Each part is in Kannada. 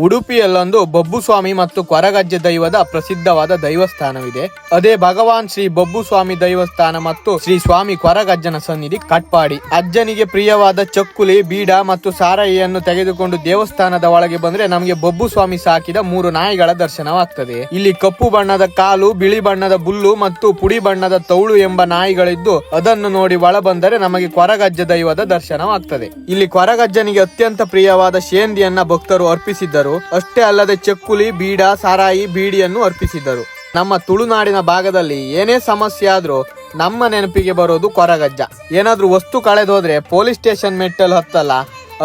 ಉಡುಪಿಯಲ್ಲೊಂದು ಬೊಬ್ಬುಸ್ವಾಮಿ ಮತ್ತು ಕೊರಗಜ್ಜೆ ದೈವದ ಪ್ರಸಿದ್ಧವಾದ ದೈವಸ್ಥಾನವಿದೆ. ಅದೇ ಭಗವಾನ್ ಶ್ರೀ ಬೊಬ್ಬುಸ್ವಾಮಿ ದೈವಸ್ಥಾನ ಮತ್ತು ಶ್ರೀ ಸ್ವಾಮಿ ಕೊರಗಜ್ಜನ ಸನ್ನಿಧಿ ಕಟ್ಪಾಡಿ. ಅಜ್ಜನಿಗೆ ಪ್ರಿಯವಾದ ಚಕ್ಕುಲಿ, ಬೀಡ ಮತ್ತು ಸಾರಾಯಿಯನ್ನು ತೆಗೆದುಕೊಂಡು ದೇವಸ್ಥಾನದ ಒಳಗೆ ಬಂದ್ರೆ ನಮಗೆ ಬೊಬ್ಬುಸ್ವಾಮಿ ಸಾಕಿದ 3 ನಾಯಿಗಳ ದರ್ಶನವಾಗ್ತದೆ. ಇಲ್ಲಿ ಕಪ್ಪು ಬಣ್ಣದ ಕಾಲು, ಬಿಳಿ ಬಣ್ಣದ ಬುಲ್ಲು ಮತ್ತು ಪುಡಿ ಬಣ್ಣದ ತೌಳು ಎಂಬ ನಾಯಿಗಳಿದ್ದು ಅದನ್ನು ನೋಡಿ ಒಳ ಬಂದರೆ ನಮಗೆ ಕೊರಗಜ್ಜೆ ದೈವದ ದರ್ಶನವಾಗ್ತದೆ. ಇಲ್ಲಿ ಕೊರಗಜ್ಜನಿಗೆ ಅತ್ಯಂತ ಪ್ರಿಯವಾದ ಶೇಂದಿಯನ್ನ ಭಕ್ತರು ಅರ್ಪಿಸಿದ್ದರು. ಅಷ್ಟೇ ಅಲ್ಲದೆ ಚಕ್ಕುಲಿ, ಬೀಡ, ಸಾರಾಯಿ, ಬೀಡಿಯನ್ನು ಅರ್ಪಿಸಿದ್ದರು. ನಮ್ಮ ತುಳುನಾಡಿನ ಭಾಗದಲ್ಲಿ ಏನೇ ಸಮಸ್ಯೆ ಆದ್ರೂ ನಮ್ಮ ನೆನಪಿಗೆ ಬರೋದು ಕೊರಗಜ್ಜ. ಏನಾದ್ರೂ ವಸ್ತು ಕಳೆದೋದ್ರೆ ಪೊಲೀಸ್ ಸ್ಟೇಷನ್ ಮೆಟ್ಟಲು ಹತ್ತಲ್ಲ,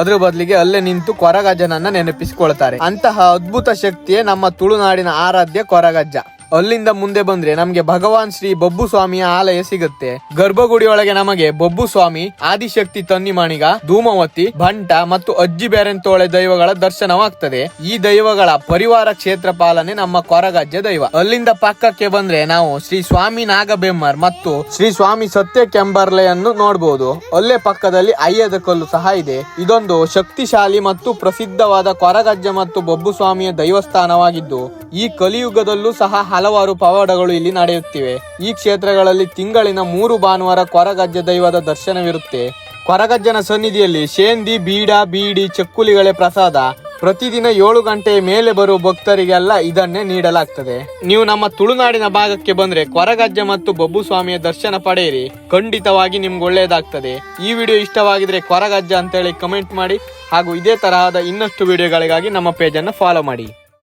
ಅದ್ರ ಬದಲಿಗೆ ಅಲ್ಲೇ ನಿಂತು ಕೊರಗಜ್ಜನನ್ನ ನೆನಪಿಸಿಕೊಳ್ತಾರೆ. ಅಂತಹ ಅದ್ಭುತ ಶಕ್ತಿಯೇ ನಮ್ಮ ತುಳುನಾಡಿನ ಆರಾಧ್ಯ ಕೊರಗಜ್ಜ. ಅಲ್ಲಿಂದ ಮುಂದೆ ಬಂದ್ರೆ ನಮ್ಗೆ ಭಗವಾನ್ ಶ್ರೀ ಬೊಬ್ಬುಸ್ವಾಮಿಯ ಆಲಯ ಸಿಗುತ್ತೆ. ಗರ್ಭಗುಡಿ ಒಳಗೆ ನಮಗೆ ಬೊಬ್ಬುಸ್ವಾಮಿ, ಆದಿಶಕ್ತಿ ತನ್ನಿಮಾಣಿಗ, ಧೂಮವತಿ, ಭಂಟ ಮತ್ತು ಅಜ್ಜಿ ಬೆರೆಂತೋಳೆ ದೈವಗಳ ದರ್ಶನವಾಗ್ತದೆ. ಈ ದೈವಗಳ ಪರಿವಾರ ಕ್ಷೇತ್ರ ಪಾಲನೆ ನಮ್ಮ ಕೊರಗಜ್ಜೆ ದೈವ. ಅಲ್ಲಿಂದ ಪಕ್ಕಕ್ಕೆ ಬಂದ್ರೆ ನಾವು ಶ್ರೀ ಸ್ವಾಮಿ ನಾಗಬೆಮ್ಮರ್ ಮತ್ತು ಶ್ರೀ ಸ್ವಾಮಿ ಸತ್ಯ ಕೆಂಬರ್ಲೆಯನ್ನು ನೋಡಬಹುದು. ಅಲ್ಲೇ ಪಕ್ಕದಲ್ಲಿ ಅಯ್ಯದ ಕಲ್ಲು ಸಹ ಇದೆ. ಇದೊಂದು ಶಕ್ತಿಶಾಲಿ ಮತ್ತು ಪ್ರಸಿದ್ಧವಾದ ಕೊರಗಜ್ಜೆ ಮತ್ತು ಬೊಬ್ಬುಸ್ವಾಮಿಯ ದೈವಸ್ಥಾನವಾಗಿದ್ದು ಈ ಕಲಿಯುಗದಲ್ಲೂ ಸಹ ಹಲವಾರು ಪವಾಡಗಳು ಇಲ್ಲಿ ನಡೆಯುತ್ತಿವೆ. ಈ ಕ್ಷೇತ್ರಗಳಲ್ಲಿ ತಿಂಗಳಿನ 3 ಭಾನುವಾರ ಕೊರಗಜ್ಜೆ ದೈವದ ದರ್ಶನವಿರುತ್ತೆ. ಕೊರಗಜ್ಜನ ಸನ್ನಿಧಿಯಲ್ಲಿ ಶೇಂದಿ, ಬೀಡ, ಬೀಡಿ, ಚಕ್ಕುಲಿಗಳೇ ಪ್ರಸಾದ. ಪ್ರತಿದಿನ 7 ಗಂಟೆಯ ಮೇಲೆ ಬರುವ ಭಕ್ತರಿಗೆಲ್ಲ ಇದನ್ನೇ ನೀಡಲಾಗ್ತದೆ. ನೀವು ನಮ್ಮ ತುಳುನಾಡಿನ ಭಾಗಕ್ಕೆ ಬಂದ್ರೆ ಕೊರಗಜ್ಜೆ ಮತ್ತು ಬೊಬ್ಬುಸ್ವಾಮಿಯ ದರ್ಶನ ಪಡೆಯಿರಿ. ಖಂಡಿತವಾಗಿ ನಿಮ್ಗೆ ಒಳ್ಳೆಯದಾಗ್ತದೆ. ಈ ವಿಡಿಯೋ ಇಷ್ಟವಾಗಿದ್ರೆ ಕೊರಗಜ್ಜೆ ಅಂತೇಳಿ ಕಮೆಂಟ್ ಮಾಡಿ ಹಾಗೂ ಇದೇ ತರಹದ ಇನ್ನಷ್ಟು ವಿಡಿಯೋಗಳಿಗಾಗಿ ನಮ್ಮ ಪೇಜನ್ನು ಫಾಲೋ ಮಾಡಿ.